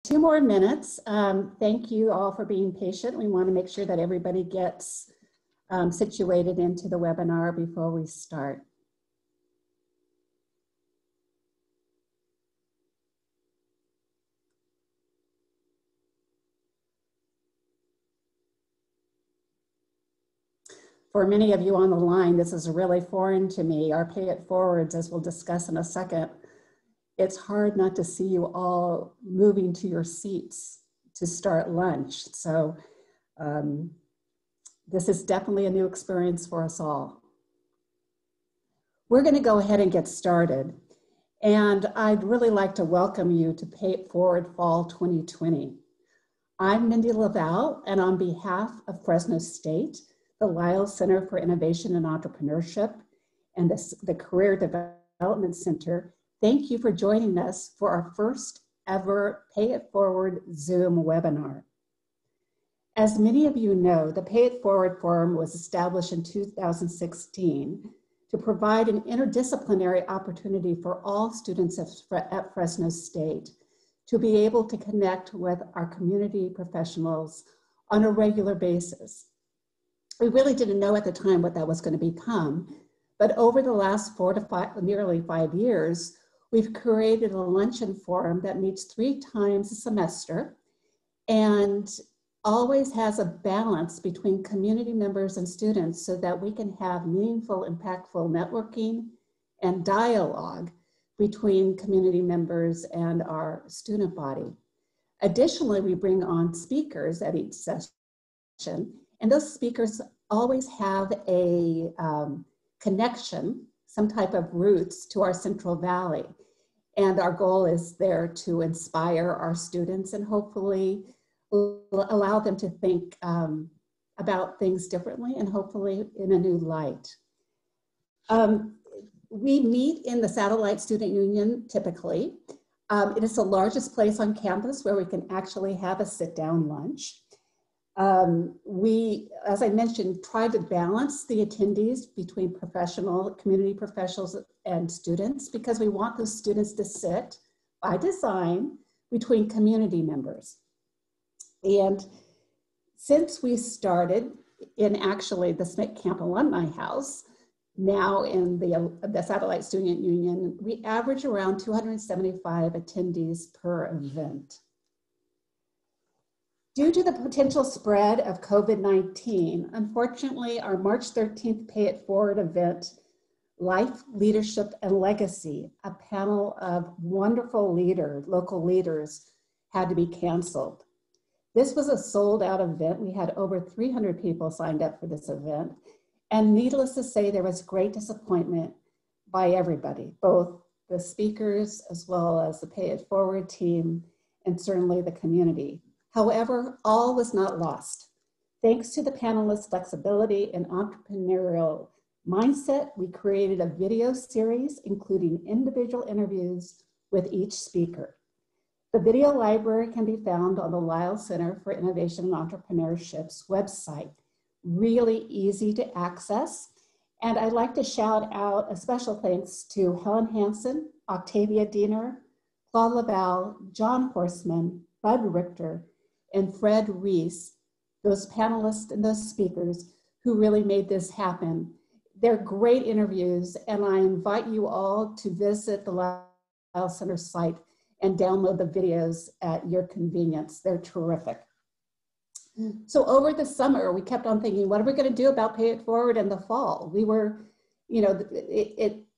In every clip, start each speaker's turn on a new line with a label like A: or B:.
A: 2 more minutes. Thank you all for being patient. We want to make sure that everybody gets situated into the webinar before we start. For many of you on the line, this is really foreign to me. Our Pay It Forwards, as we'll discuss in a second, it's hard not to see you all moving to your seats to start lunch. So this is definitely a new experience for us all. We're going to go ahead and get started. And I'd really like to welcome you to Pay It Forward Fall 2020. I'm Mindy Laval, and on behalf of Fresno State, the Lyles Center for Innovation and Entrepreneurship, and the Career Development Center, thank you for joining us for our first ever Pay It Forward Zoom webinar. As many of you know, the Pay It Forward Forum was established in 2016 to provide an interdisciplinary opportunity for all students at Fresno State to be able to connect with our community professionals on a regular basis. We really didn't know at the time what that was going to become, but over the last nearly 5 years, we've created a luncheon forum that meets 3 times a semester and always has a balance between community members and students so that we can have meaningful, impactful networking and dialogue between community members and our student body. Additionally, we bring on speakers at each session, and those speakers always have a connection, some type of roots to our Central Valley. And our goal is there to inspire our students and hopefully allow them to think about things differently and hopefully in a new light. We meet in the Satellite Student Union typically. It is the largest place on campus where we can actually have a sit-down lunch. We, as I mentioned, try to balance the attendees between community professionals and students because we want those students to sit by design between community members. And since we started in actually the Smith Camp Alumni House, now in the Satellite Student Union, we average around 275 attendees per event. Due to the potential spread of COVID-19, unfortunately, our March 13th Pay It Forward event, Life, Leadership, and Legacy, a panel of wonderful local leaders, had to be canceled. This was a sold-out event. We had over 300 people signed up for this event. And needless to say, there was great disappointment by everybody, both the speakers as well as the Pay It Forward team, and certainly the community. However, all was not lost. Thanks to the panelists' flexibility and entrepreneurial mindset, we created a video series including individual interviews with each speaker. The video library can be found on the Lyles Center for Innovation and Entrepreneurship's website. Really easy to access. And I'd like to shout out a special thanks to Helen Hansen, Octavia Diener, Claude Laval, John Horstman, Bud Richter, and Fred Reese, those panelists and those speakers who really made this happen. They're great interviews, and I invite you all to visit the Lyles Center site and download the videos at your convenience. They're terrific. So over the summer, we kept on thinking, what are we going to do about Pay It Forward in the fall? We were, you know,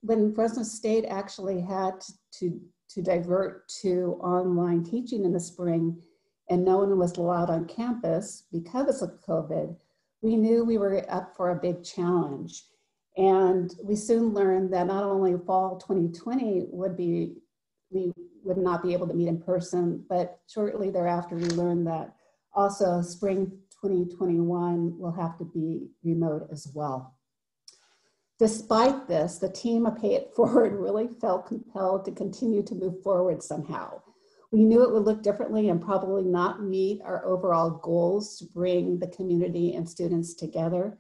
A: when Fresno State actually had to divert to online teaching in the spring, and no one was allowed on campus because of COVID, we knew we were up for a big challenge. And we soon learned that not only fall 2020 we would not be able to meet in person, but shortly thereafter we learned that also spring 2021 will have to be remote as well. Despite this, the team of Pay It Forward really felt compelled to continue to move forward somehow. We knew it would look differently and probably not meet our overall goals to bring the community and students together,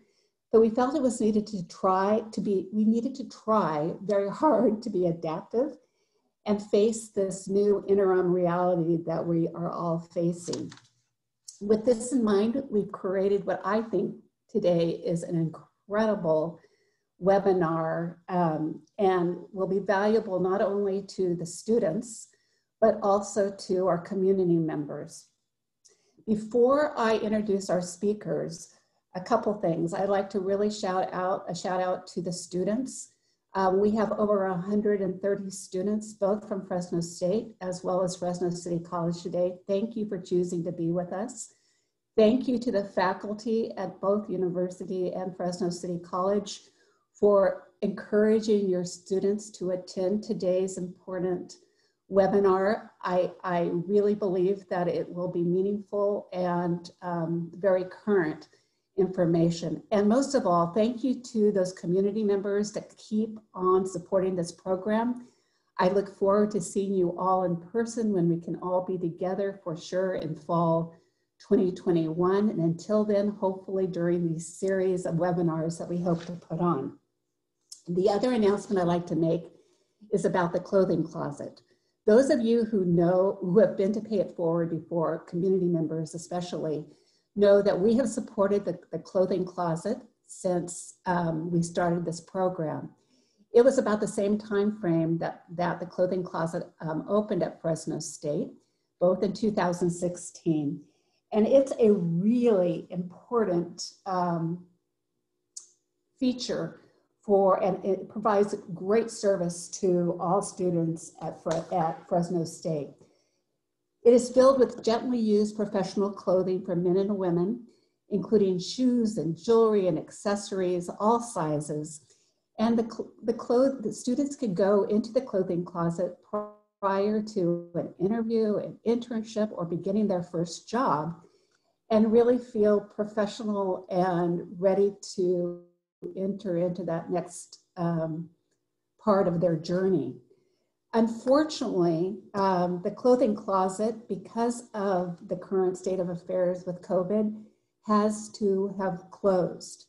A: but we felt it was needed to try very hard to be adaptive and face this new interim reality that we are all facing. With this in mind, we've created what I think today is an incredible webinar and will be valuable not only to the students, but also to our community members. Before I introduce our speakers, a couple things. I'd like to really shout out to the students. We have over 130 students, both from Fresno State as well as Fresno City College today. Thank you for choosing to be with us. Thank you to the faculty at both University and Fresno City College for encouraging your students to attend today's important webinar. I really believe that it will be meaningful and very current information. And most of all, thank you to those community members that keep on supporting this program. I look forward to seeing you all in person when we can all be together for sure in fall 2021. And until then, hopefully during these series of webinars that we hope to put on. The other announcement I'd like to make is about the clothing closet. Those of you who have been to Pay It Forward before, community members especially, know that we have supported the clothing closet since we started this program. It was about the same time frame that the clothing closet opened at Fresno State, both in 2016. And it's a really important feature and it provides great service to all students at Fresno State. It is filled with gently used professional clothing for men and women, including shoes and jewelry and accessories, all sizes. And the students can go into the clothing closet prior to an interview, an internship, or beginning their first job, and really feel professional and ready to enter into that next part of their journey. Unfortunately, the clothing closet, because of the current state of affairs with COVID, has to have closed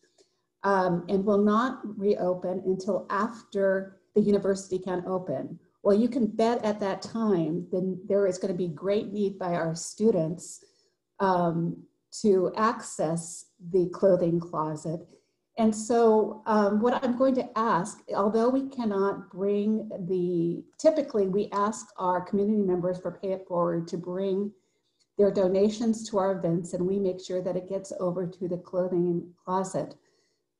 A: and will not reopen until after the university can open. Well, you can bet at that time, then there is going to be great need by our students to access the clothing closet. And so what I'm going to ask, although we cannot bring typically we ask our community members for Pay It Forward to bring their donations to our events, and we make sure that it gets over to the clothing closet.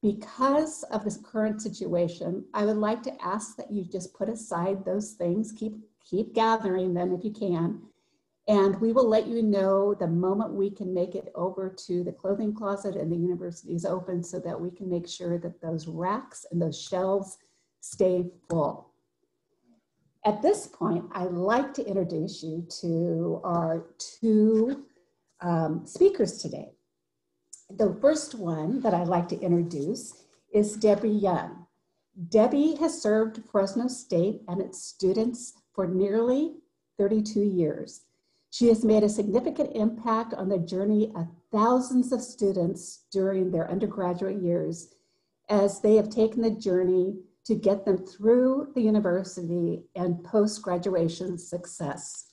A: Because of this current situation, I would like to ask that you just put aside those things, keep gathering them if you can, and we will let you know the moment we can make it over to the clothing closet and the university is open so that we can make sure that those racks and those shelves stay full. At this point, I'd like to introduce you to our two speakers today. The first one that I'd like to introduce is Debbie Young. Debbie has served Fresno State and its students for nearly 32 years. She has made a significant impact on the journey of thousands of students during their undergraduate years as they have taken the journey to get them through the university and post-graduation success.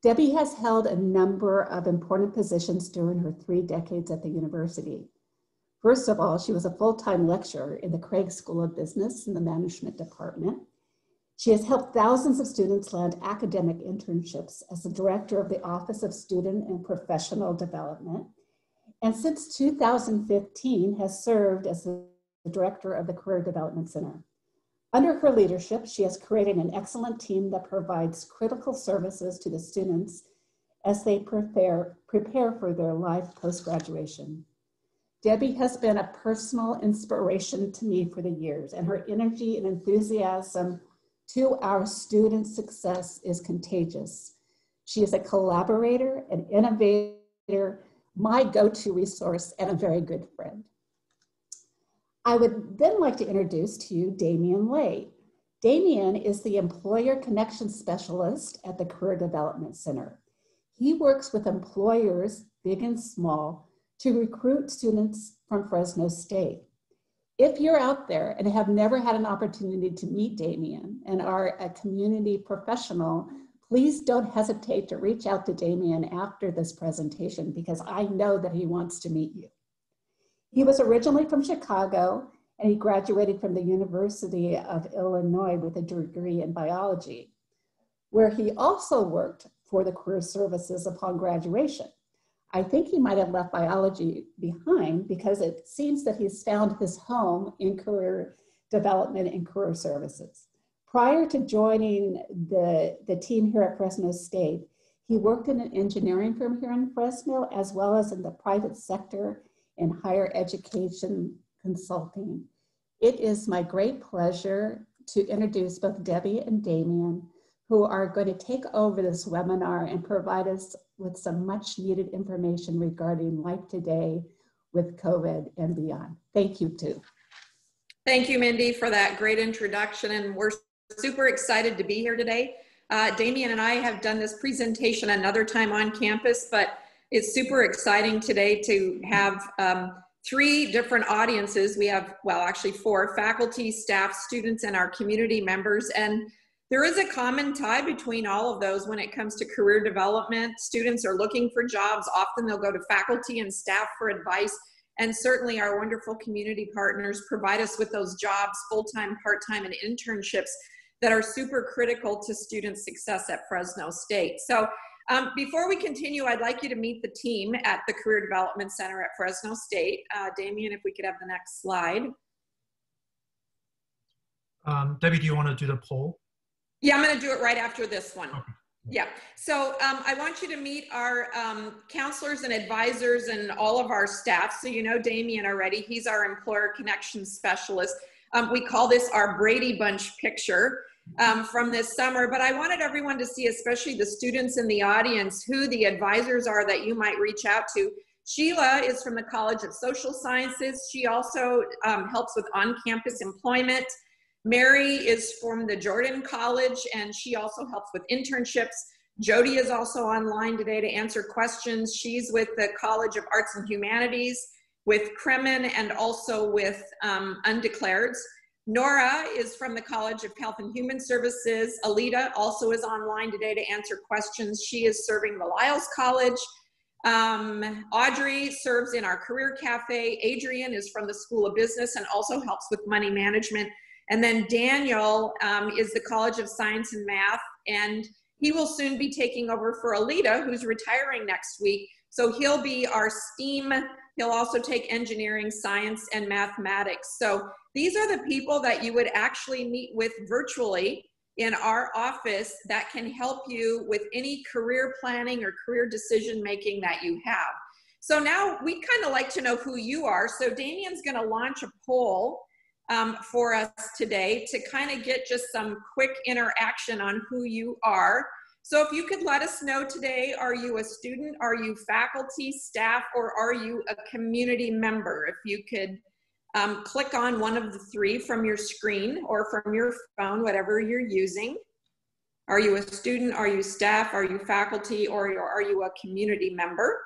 A: Debbie has held a number of important positions during her 3 decades at the university. First of all, she was a full-time lecturer in the Craig School of Business in the Management Department. She has helped thousands of students land academic internships as the director of the Office of Student and Professional Development, and since 2015 has served as the director of the Career Development Center. Under her leadership, she has created an excellent team that provides critical services to the students as they prepare for their life post-graduation. Debbie has been a personal inspiration to me for the years, and her energy and enthusiasm to our students' success is contagious. She is a collaborator, an innovator, my go-to resource, and a very good friend. I would then like to introduce to you Damian Lay. Damian is the Employer Connection Specialist at the Career Development Center. He works with employers, big and small, to recruit students from Fresno State. If you're out there and have never had an opportunity to meet Damien and are a community professional, please don't hesitate to reach out to Damien after this presentation, because I know that he wants to meet you. He was originally from Chicago, and he graduated from the University of Illinois with a degree in biology, where he also worked for the Career Services upon graduation. I think he might have left biology behind, because it seems that he's found his home in career development and career services. Prior to joining the team here at Fresno State, he worked in an engineering firm here in Fresno, as well as in the private sector in higher education consulting. It is my great pleasure to introduce both Debbie and Damien, who are going to take over this webinar and provide us with some much needed information regarding life today with COVID and beyond. Thank you too.
B: Thank you, Mindy, for that great introduction. And we're super excited to be here today. Damien and I have done this presentation another time on campus, but it's super exciting today to have 3 different audiences. We have, well, actually 4: faculty, staff, students, and our community members. And there is a common tie between all of those when it comes to career development. Students are looking for jobs. Often they'll go to faculty and staff for advice. And certainly our wonderful community partners provide us with those jobs, full-time, part-time, and internships that are super critical to student success at Fresno State. So before we continue, I'd like you to meet the team at the Career Development Center at Fresno State. Damien, if we could have the next slide.
C: Debbie, do you want to do the poll?
B: Yeah, I'm going to do it right after this one.
C: Okay.
B: Yeah, so I want you to meet our counselors and advisors and all of our staff. So you know Damien already. He's our employer connections specialist. We call this our Brady Bunch picture from this summer, but I wanted everyone to see, especially the students in the audience, who the advisors are that you might reach out to. Sheila is from the College of Social Sciences. She also helps with on-campus employment. Mary is from the Jordan College, and she also helps with internships. Jody is also online today to answer questions. She's with the College of Arts and Humanities, with Kremen, and also with Undeclareds. Nora is from the College of Health and Human Services. Alita also is online today to answer questions. She is serving the Lyles College. Audrey serves in our Career Cafe. Adrian is from the School of Business and also helps with money management. And then Daniel is the College of Science and Math, and he will soon be taking over for Alita, who's retiring next week. So he'll be our STEAM. He'll also take engineering, science, and mathematics. So these are the people that you would actually meet with virtually in our office that can help you with any career planning or career decision making that you have. So now we'd kind of like to know who you are. So Damien's going to launch a poll for us today to kind of get just some quick interaction on who you are. So if you could let us know today, are you a student, are you faculty, staff, or are you a community member? If you could click on one of the 3 from your screen or from your phone, whatever you're using. Are you a student, are you staff, are you faculty, or are you a community member?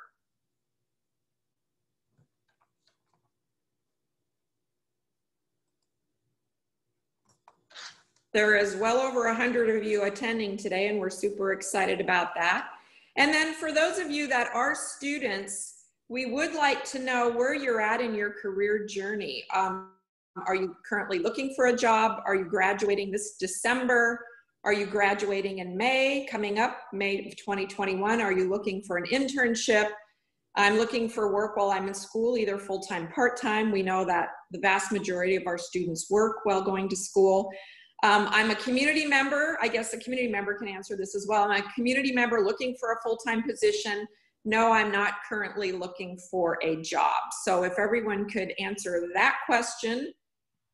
B: There is well over 100 of you attending today, and we're super excited about that. And then for those of you that are students, we would like to know where you're at in your career journey. Are you currently looking for a job? Are you graduating this December? Are you graduating in May, coming up, May of 2021? Are you looking for an internship? I'm looking for work while I'm in school, either full-time, part-time. We know that the vast majority of our students work while going to school. I'm a community member. I guess a community member can answer this as well. I'm a community member looking for a full-time position. No, I'm not currently looking for a job. So if everyone could answer that question,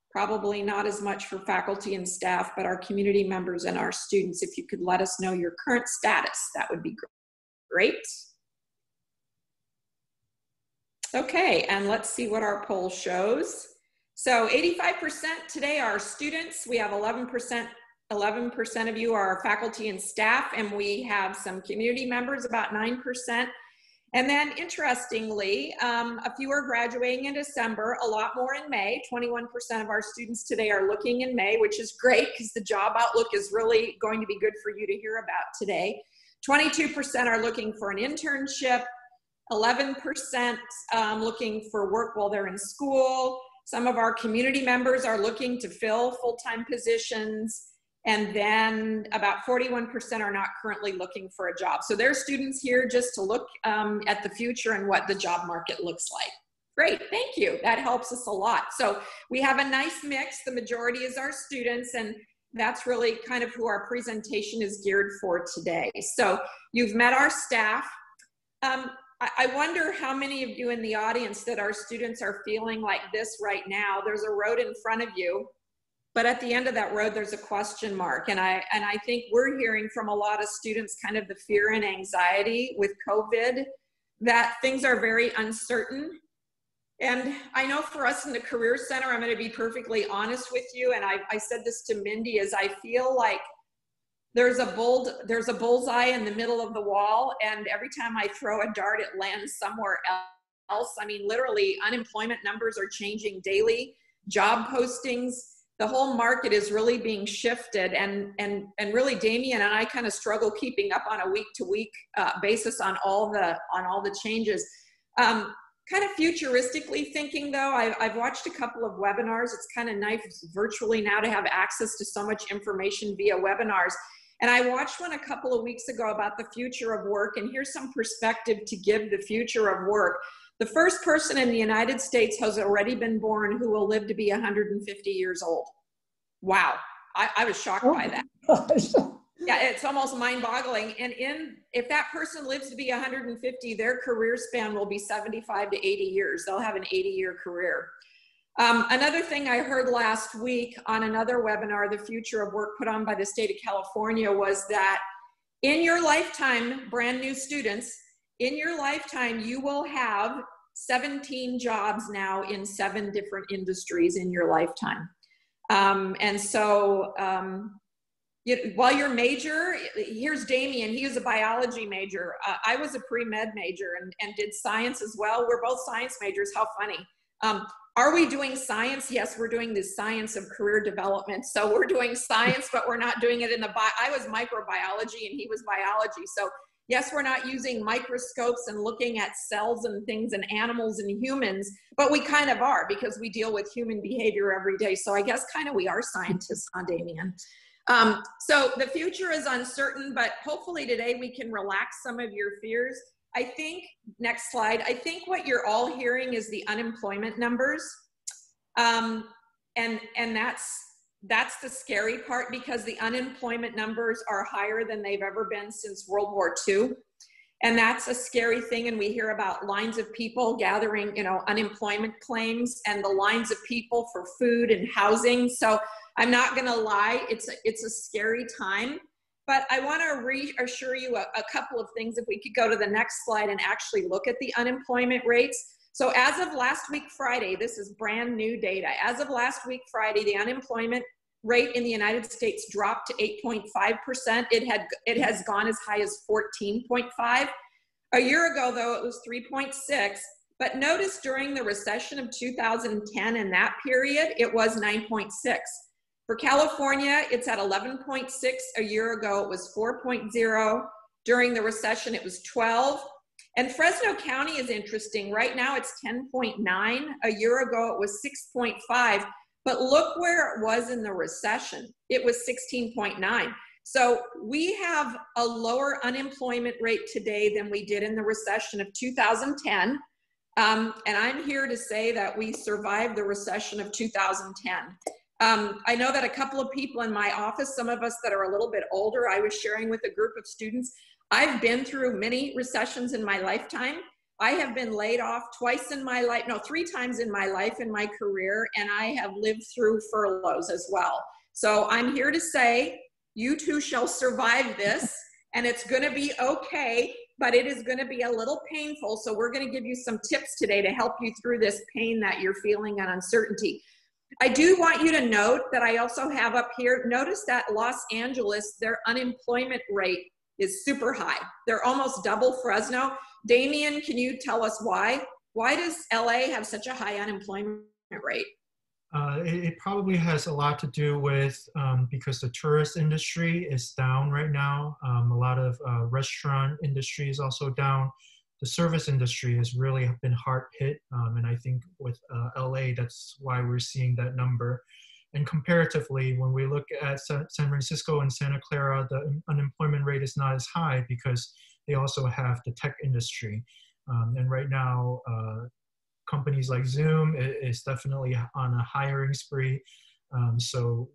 B: probably not as much for faculty and staff, but our community members and our students, if you could let us know your current status, that would be great. Okay, and let's see what our poll shows. So 85% today are students. We have 11% of you are faculty and staff, and we have some community members, about 9%. And then interestingly, a few are graduating in December, a lot more in May. 21% of our students today are looking in May, which is great because the job outlook is really going to be good for you to hear about today. 22% are looking for an internship, 11% looking for work while they're in school. Some of our community members are looking to fill full-time positions. And then about 41% are not currently looking for a job. So there are students here just to look at the future and what the job market looks like. Great, thank you. That helps us a lot. So we have a nice mix. The majority is our students, and that's really kind of who our presentation is geared for today. So you've met our staff. I wonder how many of you in the audience that our students are feeling like this right now. There's a road in front of you, but at the end of that road, there's a question mark. And I think we're hearing from a lot of students kind of the fear and anxiety with COVID, that things are very uncertain. And I know for us in the Career Center, I'm going to be perfectly honest with you, and I said this to Mindy, is I feel like there's a bullseye in the middle of the wall, and every time I throw a dart, it lands somewhere else. I mean, literally, unemployment numbers are changing daily, job postings, the whole market is really being shifted, and really Damien and I kind of struggle keeping up on a week-to-week basis on all the changes. Kind of futuristically thinking though, I've watched a couple of webinars. It's kind of nice virtually now to have access to so much information via webinars. And I watched one a couple of weeks ago about the future of work, and here's some perspective to give the future of work. The first person in the United States has already been born who will live to be 150 years old. Wow, I was shocked by that.
A: Gosh.
B: Yeah, it's almost mind-boggling. And if that person lives to be 150, their career span will be 75 to 80 years. They'll have an 80-year career. Another thing I heard last week on another webinar, The Future of Work, put on by the state of California, was that in your lifetime, brand new students, in your lifetime, you will have 17 jobs now in 7 different industries in your lifetime. While your major, here's Damien, he was a biology major. I was a pre-med major and did science as well. We're both science majors, how funny. Are we doing science? Yes, we're doing the science of career development. So we're doing science, but we're not doing it in I was microbiology and he was biology. So yes, we're not using microscopes and looking at cells and things and animals and humans, but we kind of are because we deal with human behavior every day. So I guess kind of we are scientists, huh, Damien? So the future is uncertain, but hopefully today we can relax some of your fears. I think, next slide, I think what you're all hearing is the unemployment numbers. And that's the scary part, because the unemployment numbers are higher than they've ever been since World War II. And that's a scary thing. And we hear about lines of people gathering, unemployment claims, and the lines of people for food and housing. So I'm not gonna lie, it's a scary time. But I want to reassure you a couple of things. If we could go to the next slide and actually look at the unemployment rates. So as of last week, Friday, this is brand new data. As of last week, Friday, the unemployment rate in the United States dropped to 8.5%. It has gone as high as 14.5. A year ago, though, it was 3.6. But notice during the recession of 2010, in that period, it was 9.6. For California, it's at 11.6. A year ago, it was 4.0. During the recession, it was 12. And Fresno County is interesting. Right now, it's 10.9. A year ago, it was 6.5. But look where it was in the recession. It was 16.9. So we have a lower unemployment rate today than we did in the recession of 2010. And I'm here to say that we survived the recession of 2010. I know that a couple of people in my office, some of us that are a little bit older, I was sharing with a group of students, I've been through many recessions in my lifetime. I have been laid off twice in my life, no, 3 times in my life, in my career, and I have lived through furloughs as well. So I'm here to say, you too shall survive this, and it's gonna be okay, but it is gonna be a little painful. So we're gonna give you some tips today to help you through this pain that you're feeling and uncertainty. I do want you to note that I also have up here, notice that Los Angeles, their unemployment rate is super high. They're almost double Fresno. Damien, can you tell us why? Why does LA have such a high unemployment rate?
C: It probably has a lot to do with because the tourist industry is down right now. A lot of restaurant industry is also down. The service industry has really been hard hit. And I think with LA, that's why we're seeing that number. And comparatively, when we look at San Francisco and Santa Clara, the unemployment rate is not as high because they also have the tech industry. And right now, companies like Zoom is definitely on a hiring spree. So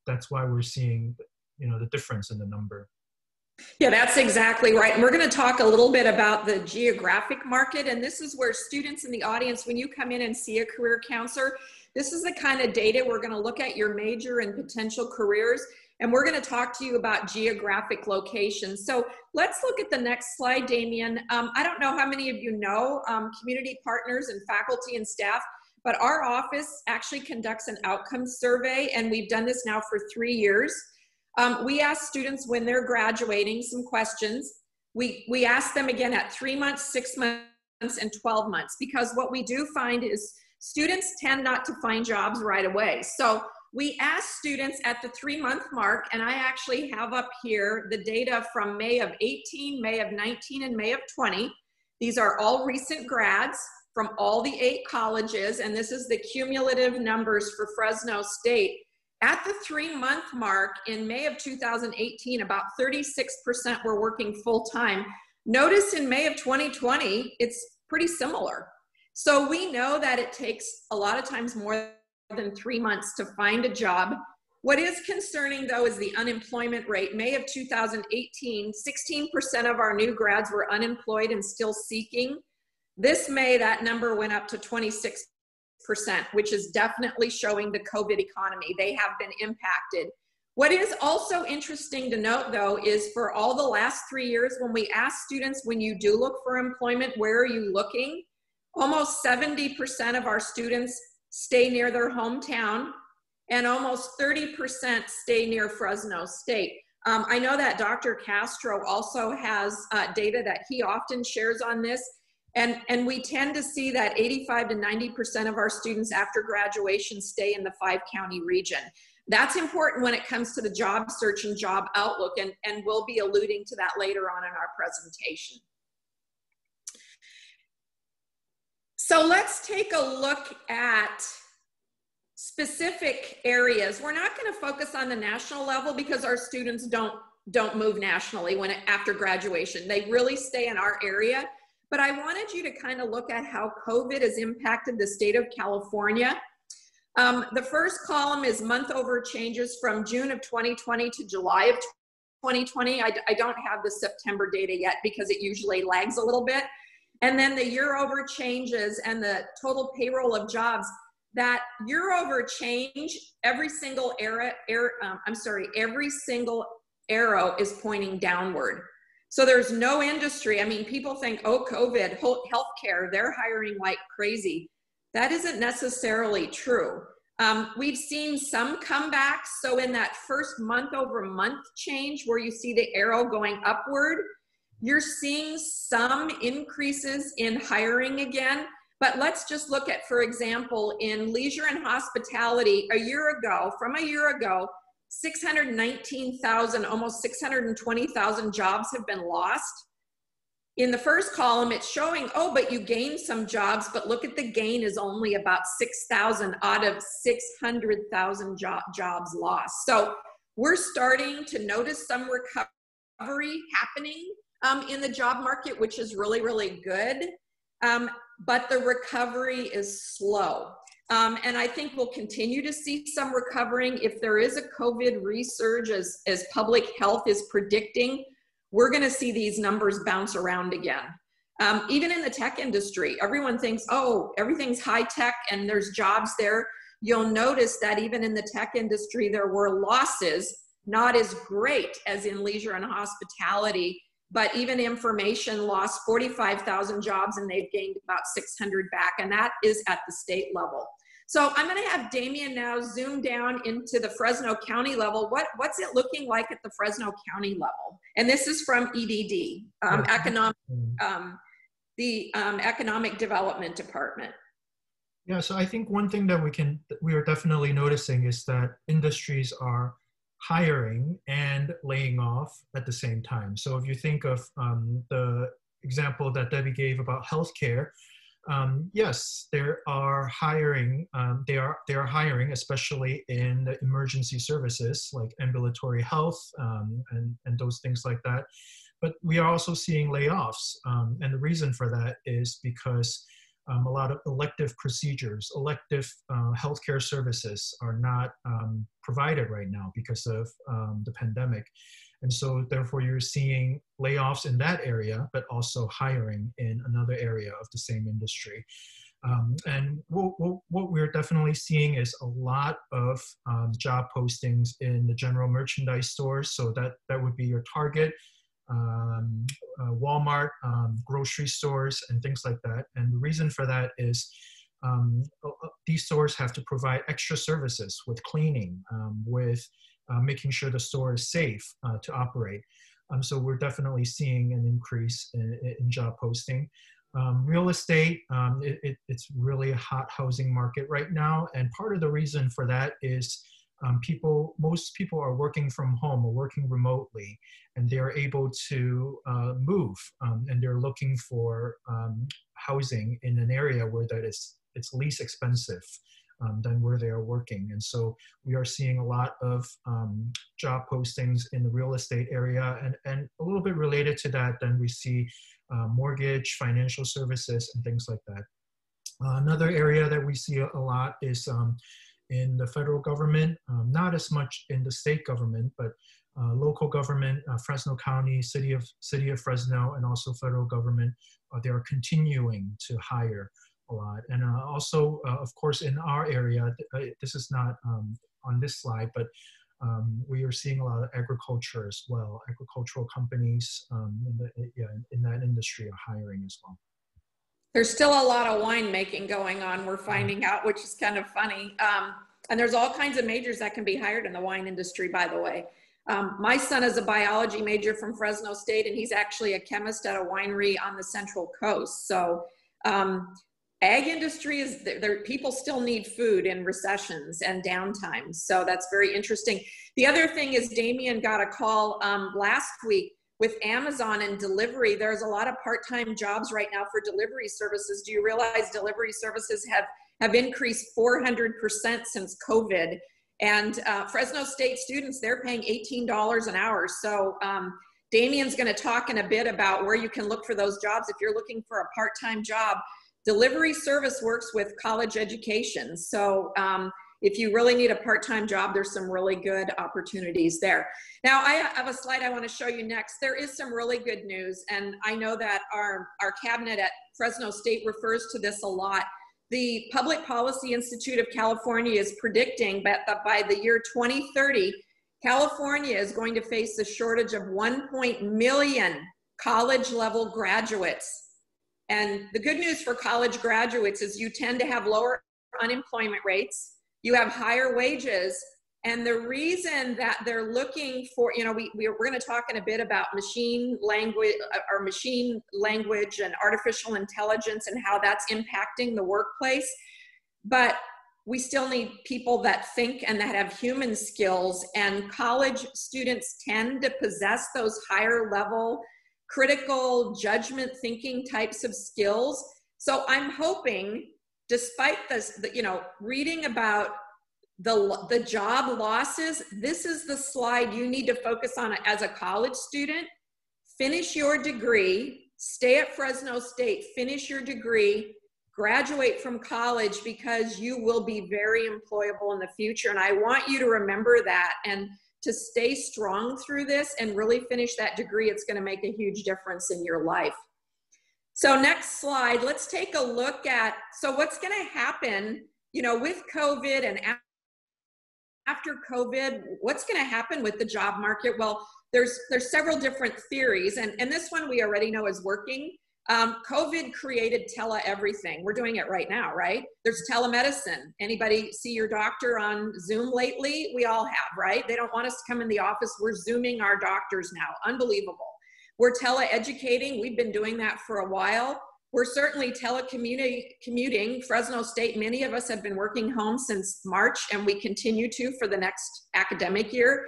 C: that's why we're seeing, the difference in the number.
B: Yeah, that's exactly right. And we're going to talk a little bit about the geographic market. And this is where students in the audience, when you come in and see a career counselor, this is the kind of data we're going to look at your major and potential careers. And we're going to talk to you about geographic locations. So let's look at the next slide, Damien. I don't know how many of you know community partners and faculty and staff, but our office actually conducts an outcomes survey, and we've done this now for 3 years. We ask students when they're graduating some questions. We ask them again at 3 months, 6 months, and 12 months, because what we do find is students tend not to find jobs right away. So we ask students at the 3-month mark, and I actually have up here the data from May of 18, May of 19, and May of 20. These are all recent grads from all the 8 colleges, and this is the cumulative numbers for Fresno State. At the 3-month mark in May of 2018, about 36% were working full-time. Notice in May of 2020, it's pretty similar. So we know that it takes a lot of times more than 3 months to find a job. What is concerning though is the unemployment rate. May of 2018, 16% of our new grads were unemployed and still seeking. This May, that number went up to 26%, which is definitely showing the COVID economy. They have been impacted. What is also interesting to note though is for all the last 3 years, when we ask students, when you do look for employment, where are you looking? Almost 70% of our students stay near their hometown, and almost 30% stay near Fresno State. I know that Dr. Castro also has data that he often shares on this, and we tend to see that 85 to 90% of our students after graduation stay in the 5-county region. That's important when it comes to the job search and job outlook, and we'll be alluding to that later on in our presentation. So let's take a look at specific areas. We're not going to focus on the national level because our students don't move nationally after graduation. They really stay in our area. But I wanted you to kind of look at how COVID has impacted the state of California. The first column is month over changes from June of 2020 to July of 2020. I don't have the September data yet because it usually lags a little bit. And then the year over changes and the total payroll of jobs. That year over change, every single every single arrow is pointing downward. So there's no industry. I mean, people think, oh, COVID, healthcare, they're hiring like crazy. That isn't necessarily true. We've seen some comebacks. So in that first month over month change where you see the arrow going upward, you're seeing some increases in hiring again. But let's just look at, for example, in leisure and hospitality, from a year ago, 619,000, almost 620,000 jobs have been lost. In the first column, it's showing, oh, but you gained some jobs, but look at the gain is only about 6,000 out of 600,000 jobs lost. So we're starting to notice some recovery happening in the job market, which is really, really good. But the recovery is slow. And I think we'll continue to see some recovering. If there is a COVID resurge, as public health is predicting, we're going to see these numbers bounce around again. Even in the tech industry, everyone thinks, oh, everything's high tech and there's jobs there. You'll notice that even in the tech industry, there were losses, not as great as in leisure and hospitality. But even information lost 45,000 jobs and they've gained about 600 back, and that is at the state level. So I'm going to have Damien now zoom down into the Fresno County level. What's it looking like at the Fresno County level? And this is from EDD, the Economic Development Department.
C: Yeah, so I think one thing that we are definitely noticing is that industries are hiring and laying off at the same time. So if you think of the example that Debbie gave about healthcare, yes, there are hiring. They are hiring, especially in the emergency services like ambulatory health and those things like that. But we are also seeing layoffs, and the reason for that is because a lot of elective procedures, elective healthcare services are not provided right now because of the pandemic. And so therefore you're seeing layoffs in that area, but also hiring in another area of the same industry. And what we're definitely seeing is a lot of job postings in the general merchandise stores. So that would be your Target, Walmart, grocery stores, and things like that. And the reason for that is these stores have to provide extra services with cleaning, with making sure the store is safe to operate. So we're definitely seeing an increase in job posting. Real estate, it's really a hot housing market right now. And part of the reason for that is most people are working from home or working remotely, and they're able to move, and they're looking for housing in an area where it's least expensive than where they are working. And so we are seeing a lot of job postings in the real estate area, and a little bit related to that, then we see mortgage, financial services, and things like that. Another area that we see a lot is in the federal government, not as much in the state government, but local government, Fresno County, city of Fresno, and also federal government. They are continuing to hire a lot. And also, of course, in our area, this is not on this slide, but we are seeing a lot of agriculture as well. Agricultural companies in that industry are hiring as well.
B: There's still a lot of winemaking going on, we're finding out, which is kind of funny. And there's all kinds of majors that can be hired in the wine industry, by the way. My son is a biology major from Fresno State, and he's actually a chemist at a winery on the Central Coast. So ag industry is, people still need food in recessions and downtimes. So that's very interesting. The other thing is Damien got a call last week with Amazon and delivery. There's a lot of part-time jobs right now for delivery services. Do you realize delivery services have increased 400% since COVID? And Fresno State students, they're paying $18 an hour. So Damien's gonna talk in a bit about where you can look for those jobs. If you're looking for a part-time job, delivery service works with college education. So if you really need a part-time job, there's some really good opportunities there. Now, I have a slide I want to show you next. There is some really good news, and I know that our cabinet at Fresno State refers to this a lot. The Public Policy Institute of California is predicting that by the year 2030, California is going to face a shortage of 1 million college-level graduates. And the good news for college graduates is you tend to have lower unemployment rates, you have higher wages, and the reason that they're looking for, we're going to talk in a bit about machine language and artificial intelligence and how that's impacting the workplace, but we still need people that think and that have human skills, and college students tend to possess those higher level critical judgment thinking types of skills. So I'm hoping, despite this, reading about the job losses, this is the slide you need to focus on as a college student. Finish your degree, stay at Fresno State, finish your degree, graduate from college, because you will be very employable in the future. And I want you to remember that and to stay strong through this and really finish that degree. It's going to make a huge difference in your life. So next slide, let's take a look at, so what's going to happen, with COVID and after COVID, what's going to happen with the job market? Well, there's several different theories, and this one we already know is working. COVID created tele-everything. We're doing it right now, right? There's telemedicine. Anybody see your doctor on Zoom lately? We all have, right? They don't want us to come in the office. We're Zooming our doctors now. Unbelievable. We're tele-educating. We've been doing that for a while. We're certainly telecommuting. Fresno State, many of us have been working home since March, and we continue to for the next academic year.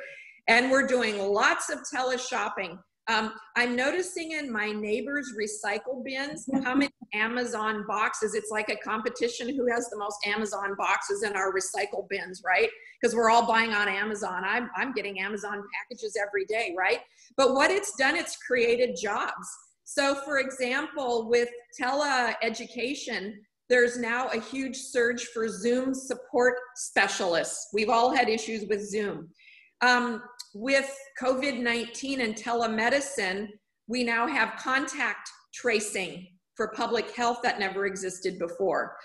B: And we're doing lots of tele-shopping. I'm noticing in my neighbor's recycle bins how many Amazon boxes. It's like a competition who has the most Amazon boxes in our recycle bins, right? Because we're all buying on Amazon. I'm getting Amazon packages every day, right? But what it's done, it's created jobs. So for example, with tele-education, there's now a huge surge for Zoom support specialists. We've all had issues with Zoom. With COVID-19 and telemedicine, we now have contact tracing for public health that never existed before.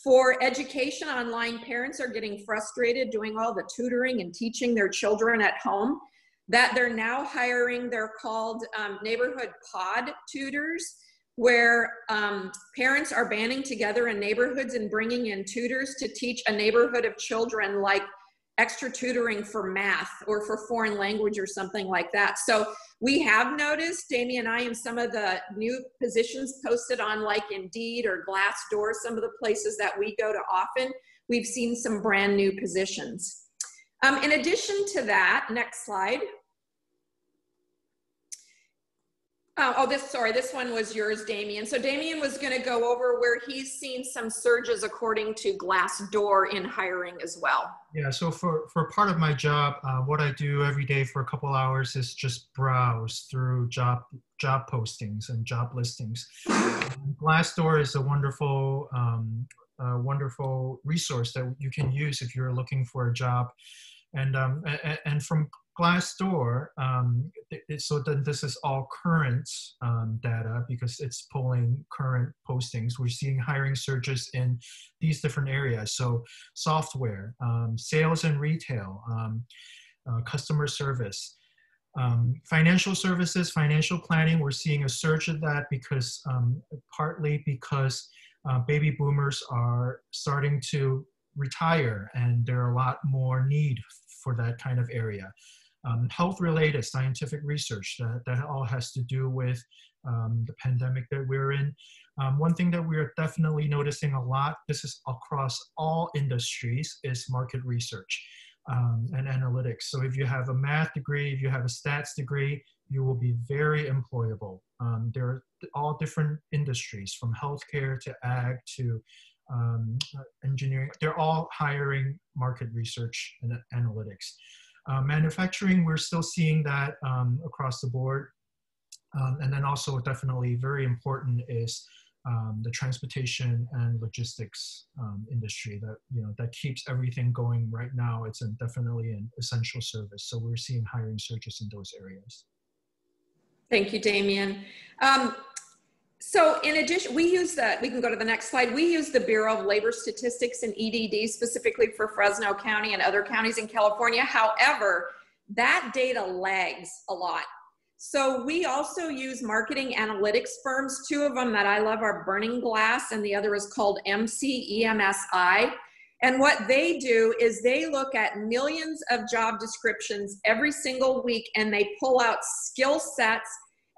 B: For education online, parents are getting frustrated doing all the tutoring and teaching their children at home, that they're now hiring, they're called neighborhood pod tutors, where parents are banding together in neighborhoods and bringing in tutors to teach a neighborhood of children, like extra tutoring for math or for foreign language or something like that. So we have noticed, Damien and I, in some of the new positions posted on like Indeed or Glassdoor, some of the places that we go to often, we've seen some brand new positions. In addition to that, next slide. This one was yours, Damien. So Damien was going to go over where he's seen some surges according to Glassdoor in hiring as well.
C: Yeah, so for part of my job, what I do every day for a couple hours is just browse through job postings and job listings. Glassdoor is a wonderful resource that you can use if you're looking for a job. And from Glassdoor, so then this is all current data because it's pulling current postings. We're seeing hiring surges in these different areas. So software, sales and retail, customer service, financial services, financial planning. We're seeing a surge of that because partly because baby boomers are starting to retire and there are a lot more need for that kind of area. Health-related scientific research, that all has to do with the pandemic that we're in. One thing that we're definitely noticing a lot, this is across all industries, is market research and analytics. So if you have a math degree, if you have a stats degree, you will be very employable. There are all different industries, from healthcare to ag to engineering. They're all hiring market research and analytics. Manufacturing, we're still seeing that across the board. And then also definitely very important is the transportation and logistics industry that keeps everything going right now. It's definitely an essential service. So we're seeing hiring surges in those areas.
B: Thank you, Damien. So in addition, we can go to the next slide. We use the Bureau of Labor Statistics and EDD specifically for Fresno County and other counties in California. However, that data lags a lot. So we also use marketing analytics firms. Two of them that I love are Burning Glass, and the other is called EMSI. And what they do is they look at millions of job descriptions every single week, and they pull out skill sets,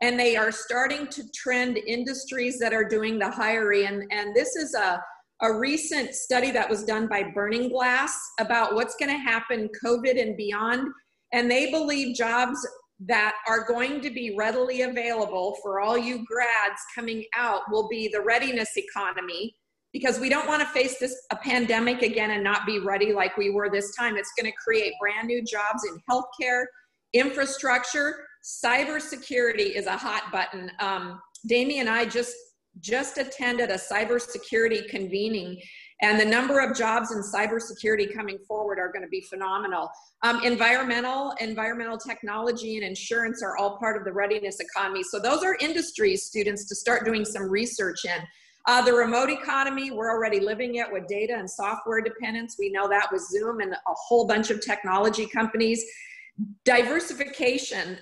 B: and they are starting to trend industries that are doing the hiring. And this is a recent study that was done by Burning Glass about what's going to happen COVID and beyond. And they believe jobs that are going to be readily available for all you grads coming out will be the readiness economy, because we don't want to face a pandemic again and not be ready like we were this time. It's going to create brand new jobs in healthcare, infrastructure. Cybersecurity is a hot button. Damien and I just attended a cybersecurity convening, and the number of jobs in cybersecurity coming forward are going to be phenomenal. Environmental technology and insurance are all part of the readiness economy. So those are industries, students, to start doing some research in. The remote economy, we're already living it with data and software dependence. We know that with Zoom and a whole bunch of technology companies. Diversification,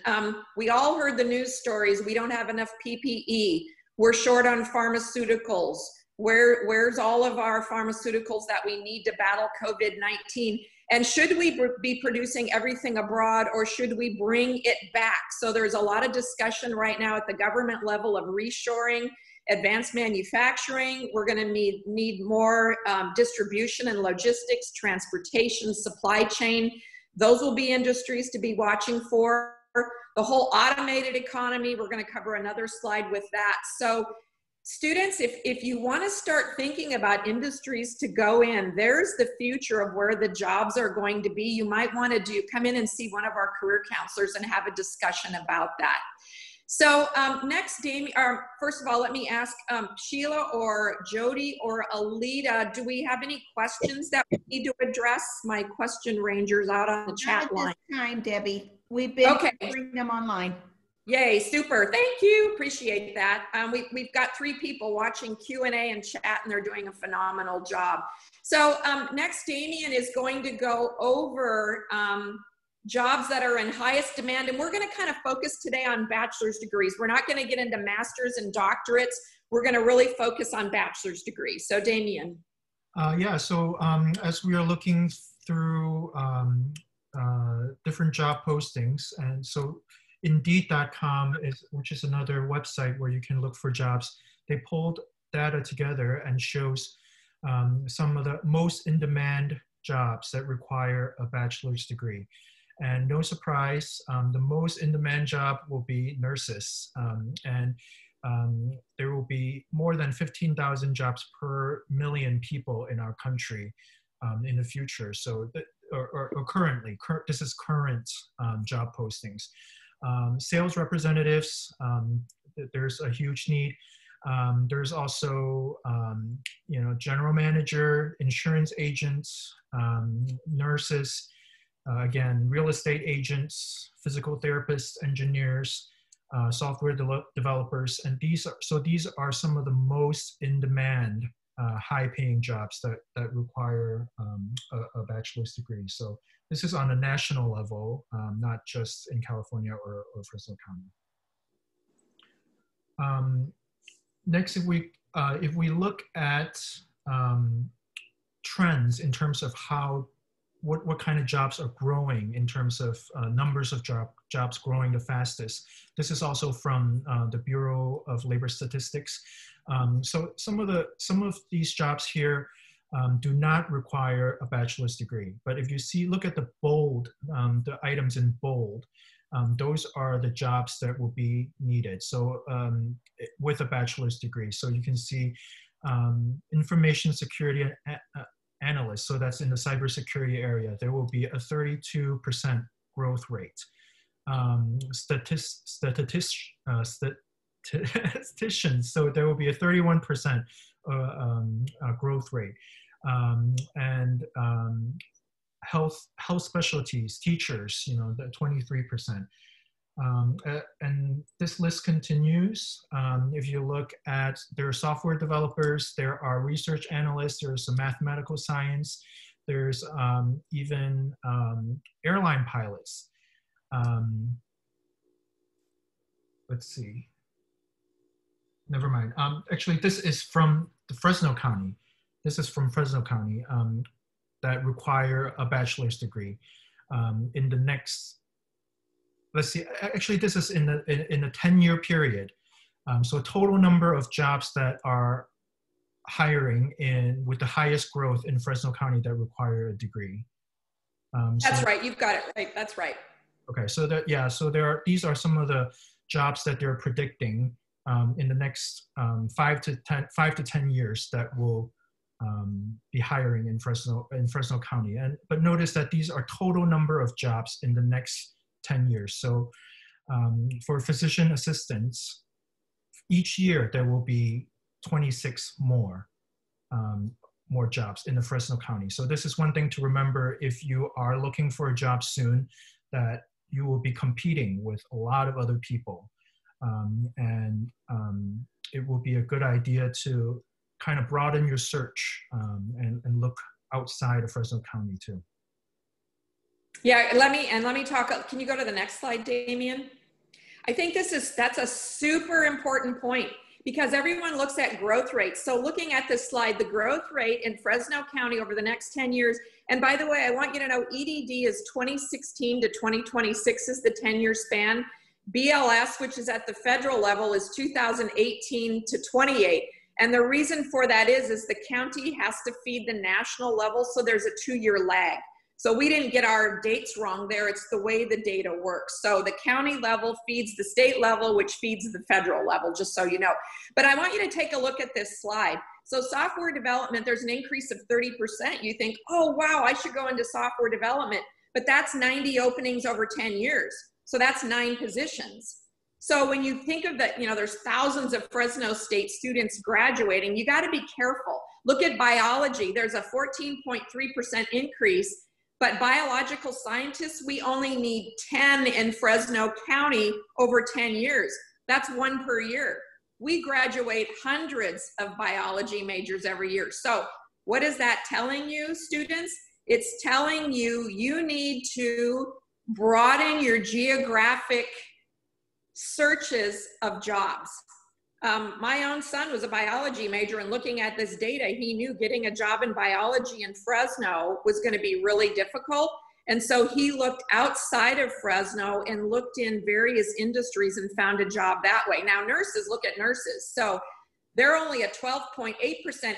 B: we all heard the news stories. We don't have enough PPE. We're short on pharmaceuticals. Where's all of our pharmaceuticals that we need to battle COVID-19? And should we be producing everything abroad, or should we bring it back? So there's a lot of discussion right now at the government level of reshoring, advanced manufacturing. We're going to need more distribution and logistics, transportation, supply chain. Those will be industries to be watching for. The whole automated economy, we're going to cover another slide with that. So students, if you want to start thinking about industries to go in, there's the future of where the jobs are going to be. You might want to come in and see one of our career counselors and have a discussion about that. So next, Damien, first of all, let me ask Sheila or Jody or Alita, do we have any questions that we need to address? My question ranger's out on the chat line.
D: Not at this time, Debbie. We've been bringing them online.
B: Yay, super. Thank you. Appreciate that. We've got 3 people watching Q&A and chat, and they're doing a phenomenal job. So next, Damien is going to go over jobs that are in highest demand. And we're going to kind of focus today on bachelor's degrees. We're not going to get into master's and doctorates. We're going to really focus on bachelor's degrees. So Damien.
C: Yeah, so as we are looking through different job postings, and so Indeed.com, which is another website where you can look for jobs, they pulled data together and shows some of the most in-demand jobs that require a bachelor's degree. And no surprise, the most in-demand job will be nurses. There will be more than 15,000 jobs per million people in our country in the future. So, or currently, this is current job postings. Sales representatives, there's a huge need. There's also, general manager, insurance agents, nurses, again, real estate agents, physical therapists, engineers, software developers, and these are some of the most in-demand, high-paying jobs that require a bachelor's degree. So this is on a national level, not just in California or Fresno County. Next, if we look at trends in terms of what kind of jobs are growing in terms of numbers of jobs growing the fastest. This is also from the Bureau of Labor Statistics. So some of these jobs here do not require a bachelor's degree. But if you look at the bold, the items in bold, those are the jobs that will be needed. So with a bachelor's degree. So you can see information security analyst, so that's in the cybersecurity area, there will be a 32% growth rate. Statisticians, so there will be a 31% growth rate. Health specialties, teachers, the 23%. And this list continues. If you look at, there are software developers, there are research analysts, there's some mathematical science, there's even airline pilots. Let's see. Never mind. Actually, this is from the Fresno County. This is from Fresno County that require a bachelor's degree in the next. Let's see, actually this is in a 10-year period. So total number of jobs that are hiring with the highest growth in Fresno County that require a degree.
B: That's right, you've got it right, that's right.
C: Okay, so these are some of the jobs that they're predicting in the next 5 to 10 years that will be hiring in Fresno County. But notice that these are total number of jobs in the next 10 years. So for physician assistants, each year there will be 26 more jobs in the Fresno County. So this is one thing to remember if you are looking for a job soon, that you will be competing with a lot of other people. It will be a good idea to kind of broaden your search and look outside of Fresno County too.
B: Yeah, let me talk, can you go to the next slide, Damien? I think that's a super important point, because everyone looks at growth rates. So looking at this slide, the growth rate in Fresno County over the next 10 years, and by the way, I want you to know EDD is 2016 to 2026 is the 10-year span. BLS, which is at the federal level, is 2018 to 28. And the reason for that is the county has to feed the national level, so there's a 2-year lag. So we didn't get our dates wrong there. It's the way the data works. So the county level feeds the state level, which feeds the federal level, just so you know. But I want you to take a look at this slide. So software development, there's an increase of 30%. You think, oh, wow, I should go into software development. But that's 90 openings over 10 years. So that's 9 positions. So when you think of that, you know, there's thousands of Fresno State students graduating, you got to be careful. Look at biology. There's a 14.3% increase. But biological scientists, we only need 10 in Fresno County over 10 years. That's 1 per year. We graduate hundreds of biology majors every year. So what is that telling you, students? It's telling you you need to broaden your geographic searches of jobs. My own son was a biology major, and looking at this data, he knew getting a job in biology in Fresno was going to be really difficult. And so he looked outside of Fresno and looked in various industries and found a job that way. Now, nurses, look at nurses. So they're only a 12.8%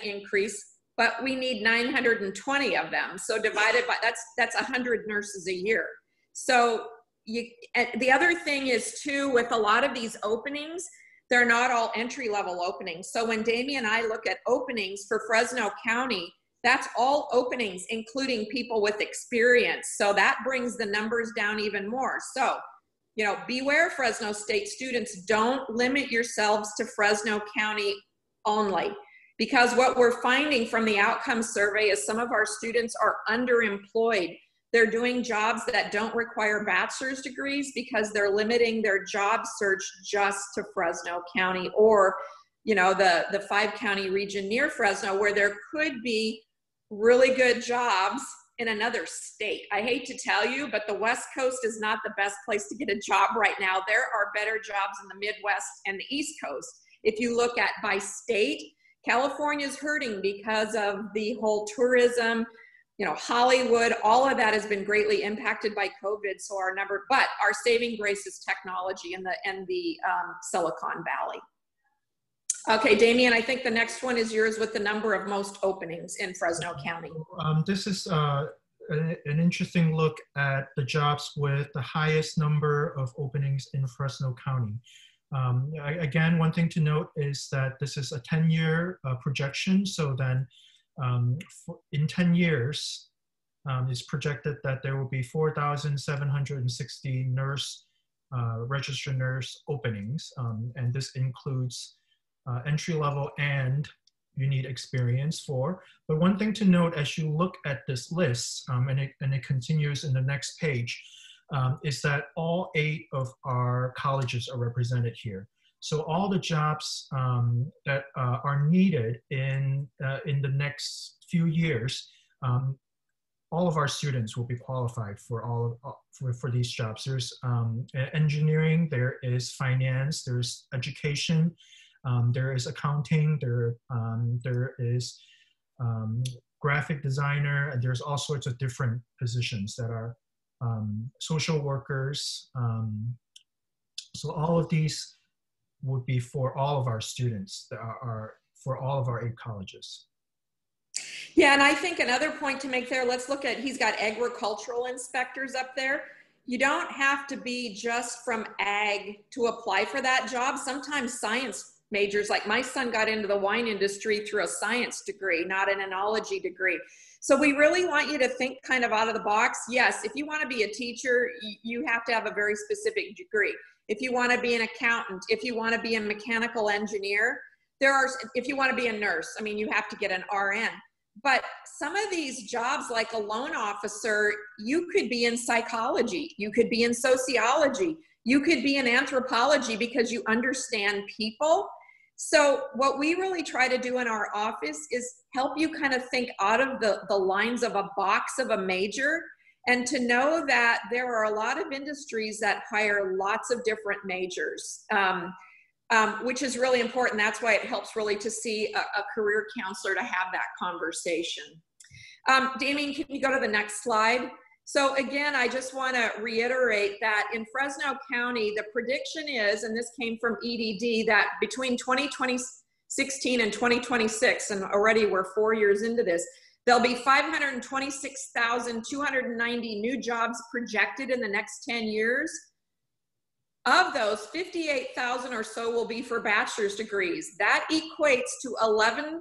B: increase, but we need 920 of them. So divided by, that's 100 nurses a year. So the other thing is too, with a lot of these openings, they're not all entry-level openings. So when Damien and I look at openings for Fresno County, that's all openings, including people with experience. So that brings the numbers down even more. So, you know, beware, Fresno State students, don't limit yourselves to Fresno County only. Because what we're finding from the outcome survey is some of our students are underemployed. They're doing jobs that don't require bachelor's degrees because they're limiting their job search just to Fresno County, or, you know, the 5-county region near Fresno, where there could be really good jobs in another state. I hate to tell you, but the West Coast is not the best place to get a job right now. There are better jobs in the Midwest and the East Coast. If you look at by state, California's hurting because of the whole tourism, you know, Hollywood, all of that has been greatly impacted by COVID. So but our saving grace is technology and the Silicon Valley. Okay, Damien, I think the next one is yours with the number of most openings in Fresno County.
C: This is an interesting look at the jobs with the highest number of openings in Fresno County. Again, one thing to note is that this is a 10-year projection. So then in 10 years, it's projected that there will be 4,760 registered nurse openings. And this includes entry level and you need experience for. But one thing to note as you look at this list, and it continues in the next page, is that all 8 of our colleges are represented here. So all the jobs that are needed in the next few years, all of our students will be qualified for for these jobs. There's engineering, there is finance, there's education, there is accounting, there is graphic designer, and there's all sorts of different positions that are social workers. So all of these would be for all of our students that are for all of our 8 colleges.
B: Yeah, and I think another point to make there, let's look at, he's got agricultural inspectors up there. You don't have to be just from ag to apply for that job. Sometimes science majors, like my son got into the wine industry through a science degree, not an enology degree. So we really want you to think kind of out of the box. Yes, if you want to be a teacher, you have to have a very specific degree. If you want to be an accountant, if you want to be a mechanical engineer, if you want to be a nurse, I mean, you have to get an RN. But some of these jobs, like a loan officer, you could be in psychology, you could be in sociology, you could be in anthropology because you understand people. So what we really try to do in our office is help you kind of think out of the lines of a box of a major, and to know that there are a lot of industries that hire lots of different majors. which is really important. That's why it helps really to see a career counselor to have that conversation. Damien, can you go to the next slide? So again, I just want to reiterate that in Fresno County, the prediction is, and this came from EDD, that between 2016 and 2026, and already we're 4 years into this, there'll be 526,290 new jobs projected in the next 10 years. Of those, 58,000 or so will be for bachelor's degrees. That equates to 11%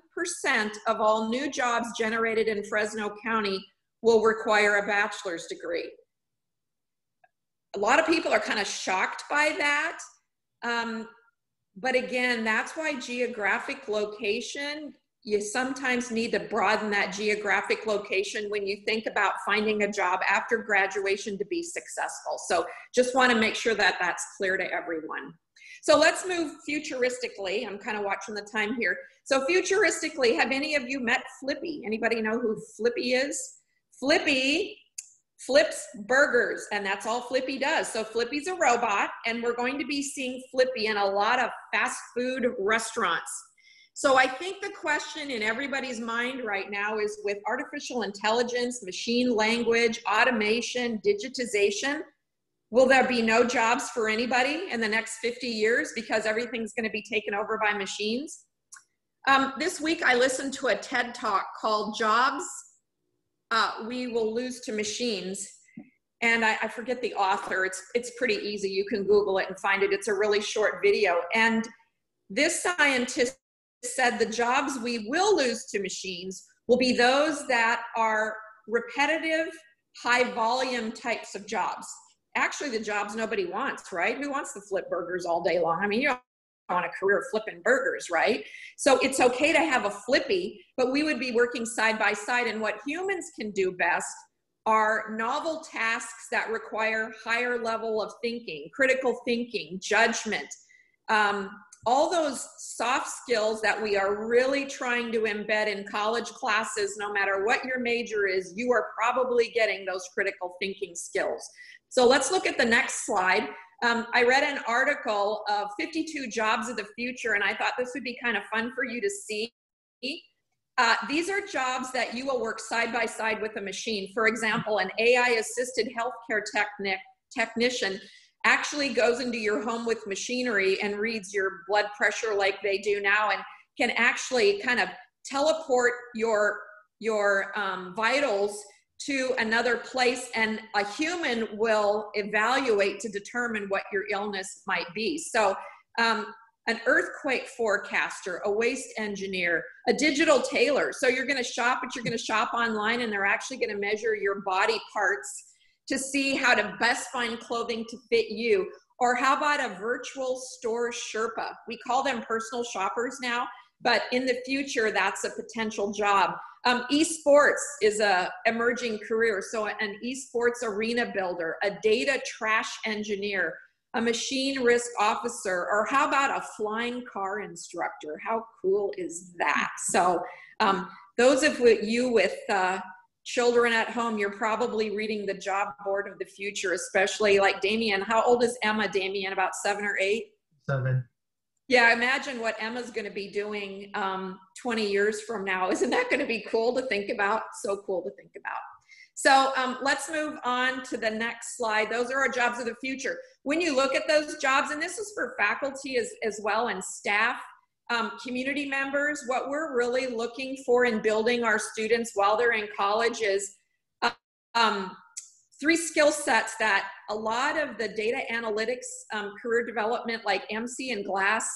B: of all new jobs generated in Fresno County will require a bachelor's degree. A lot of people are kind of shocked by that. But again, that's why geographic location, you sometimes need to broaden that geographic location when you think about finding a job after graduation to be successful. So just want to make sure that that's clear to everyone. So let's move futuristically. I'm kind of watching the time here. So futuristically, have any of you met Flippy? Anybody know who Flippy is? Flippy flips burgers, and that's all Flippy does. So Flippy's a robot, and we're going to be seeing Flippy in a lot of fast food restaurants. So I think the question in everybody's mind right now is, with artificial intelligence, machine language, automation, digitization, will there be no jobs for anybody in the next 50 years because everything's going to be taken over by machines? This week I listened to a TED Talk called Jobs We Will Lose to Machines. And I forget the author. It's pretty easy. You can Google it and find it. It's a really short video. And this scientist said the jobs we will lose to machines will be those that are repetitive, high volume types of jobs. Actually, the jobs nobody wants, right? Who wants to flip burgers all day long? I mean, you don't want a career flipping burgers, right? So it's okay to have a Flippy, but we would be working side by side. And what humans can do best are novel tasks that require higher level of thinking, critical thinking, judgment, all those soft skills that we are really trying to embed in college classes. No matter what your major is, you are probably getting those critical thinking skills. So let's look at the next slide. I read an article of 52 jobs of the future, and I thought this would be kind of fun for you to see. These are jobs that you will work side by side with a machine. For example, an AI-assisted healthcare technician actually goes into your home with machinery and reads your blood pressure like they do now, and can actually kind of teleport your vitals to another place, and a human will evaluate to determine what your illness might be. So an earthquake forecaster, a waste engineer, a digital tailor. So you're going to shop, but you're going to shop online, and they're actually going to measure your body parts to see how to best find clothing to fit you. Or how about a virtual store Sherpa? We call them personal shoppers now, but in the future, that's a potential job. Esports is a emerging career. So an esports arena builder, a data trash engineer, a machine risk officer, or how about a flying car instructor? How cool is that? So those of you with children at home, you're probably reading the job board of the future, especially like Damien. How old is Emma, Damien? About 7 or 8?
C: 7.
B: Yeah, imagine what Emma's going to be doing 20 years from now. Isn't that going to be cool to think about? So cool to think about. So let's move on to the next slide. Those are our jobs of the future. When you look at those jobs, and this is for faculty as well and staff, community members, what we're really looking for in building our students while they're in college is 3 skill sets that a lot of the data analytics career development like MC and Glass,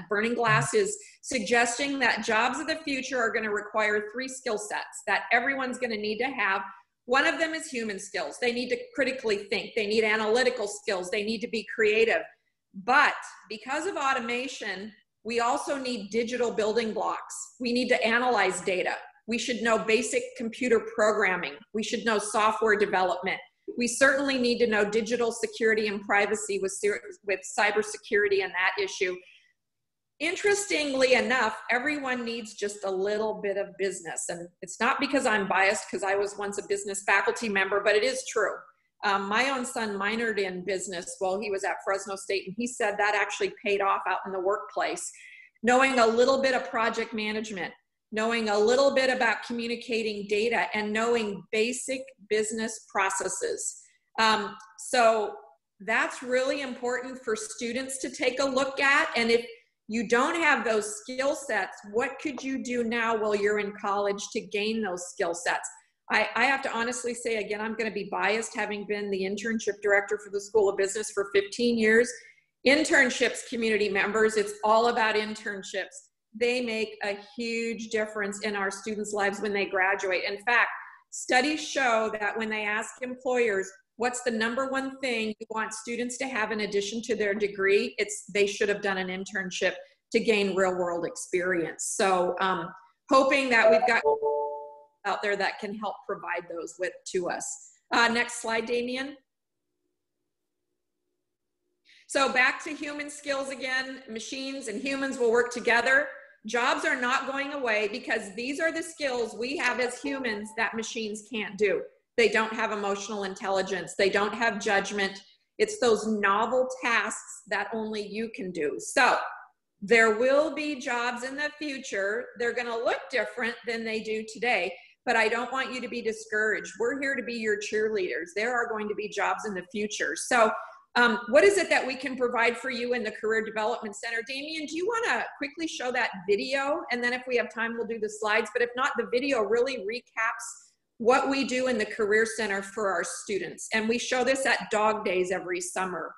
B: Burning Glass is suggesting that jobs of the future are going to require 3 skill sets that everyone's going to need to have. One of them is human skills. They need to critically think. They need analytical skills. They need to be creative. But because of automation, we also need digital building blocks. We need to analyze data. We should know basic computer programming. We should know software development. We certainly need to know digital security and privacy with cybersecurity and that issue. Interestingly enough, everyone needs just a little bit of business. And it's not because I'm biased, because I was once a business faculty member, but it is true. My own son minored in business while he was at Fresno State, and he said that actually paid off out in the workplace. Knowing a little bit of project management, knowing a little bit about communicating data, and knowing basic business processes. So that's really important for students to take a look at. And if you don't have those skill sets, what could you do now while you're in college to gain those skill sets? I have to honestly say, again, I'm going to be biased, having been the internship director for the School of Business for 15 years. Internships, community members, it's all about internships. They make a huge difference in our students' lives when they graduate. In fact, studies show that when they ask employers, what's the #1 thing you want students to have in addition to their degree? It's they should have done an internship to gain real-world experience. So hoping that we've got out there that can help provide those to us. Next slide, Damien. So back to human skills again. Machines and humans will work together. Jobs are not going away because these are the skills we have as humans that machines can't do. They don't have emotional intelligence. They don't have judgment. It's those novel tasks that only you can do. So there will be jobs in the future. They're going to look different than they do today, but I don't want you to be discouraged. We're here to be your cheerleaders. There are going to be jobs in the future. So what is it that we can provide for you in the Career Development Center? Damien, do you want to quickly show that video? And then if we have time, we'll do the slides. But if not, the video really recaps what we do in the Career Center for our students. And we show this at Dog Days every summer.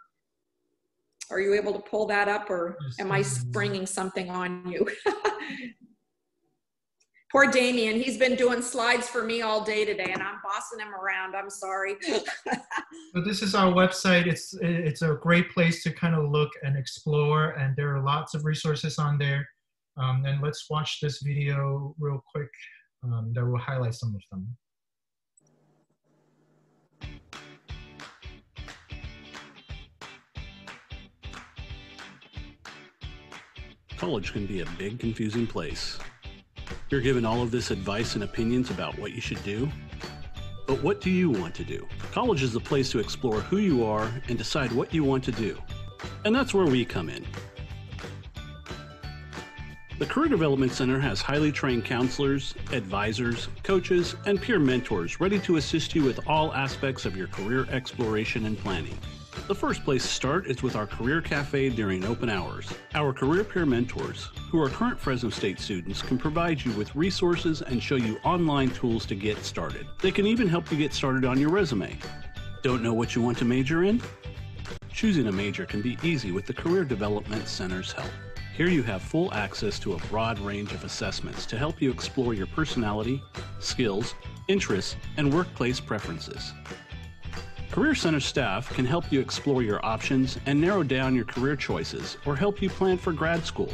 B: Are you able to pull that up, or am I springing something on you? Poor Damien, he's been doing slides for me all day today, and I'm bossing him around. I'm sorry.
C: So this is our website. It's a great place to kind of look and explore, and there are lots of resources on there. And let's watch this video real quick that will highlight some of them.
E: College can be a big, confusing place. You're given all of this advice and opinions about what you should do. But what do you want to do? College is the place to explore who you are and decide what you want to do. And that's where we come in. The Career Development Center has highly trained counselors, advisors, coaches, and peer mentors ready to assist you with all aspects of your career exploration and planning. The first place to start is with our Career Cafe during open hours. Our career peer mentors, who are current Fresno State students, can provide you with resources and show you online tools to get started. They can even help you get started on your resume. Don't know what you want to major in? Choosing a major can be easy with the Career Development Center's help. Here you have full access to a broad range of assessments to help you explore your personality, skills, interests, and workplace preferences. Career Center staff can help you explore your options and narrow down your career choices, or help you plan for grad school.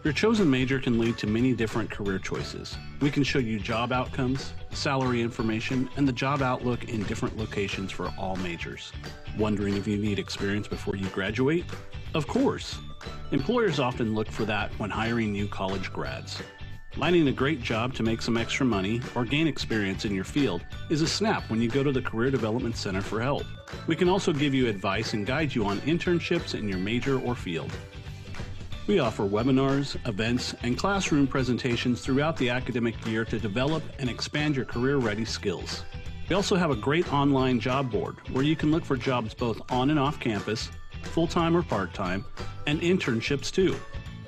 E: Your chosen major can lead to many different career choices. We can show you job outcomes, salary information, and the job outlook in different locations for all majors. Wondering if you need experience before you graduate? Of course! Employers often look for that when hiring new college grads. Landing a great job to make some extra money or gain experience in your field is a snap when you go to the Career Development Center for help. We can also give you advice and guide you on internships in your major or field. We offer webinars, events, and classroom presentations throughout the academic year to develop and expand your career-ready skills. We also have a great online job board where you can look for jobs both on and off campus, full-time or part-time, and internships too.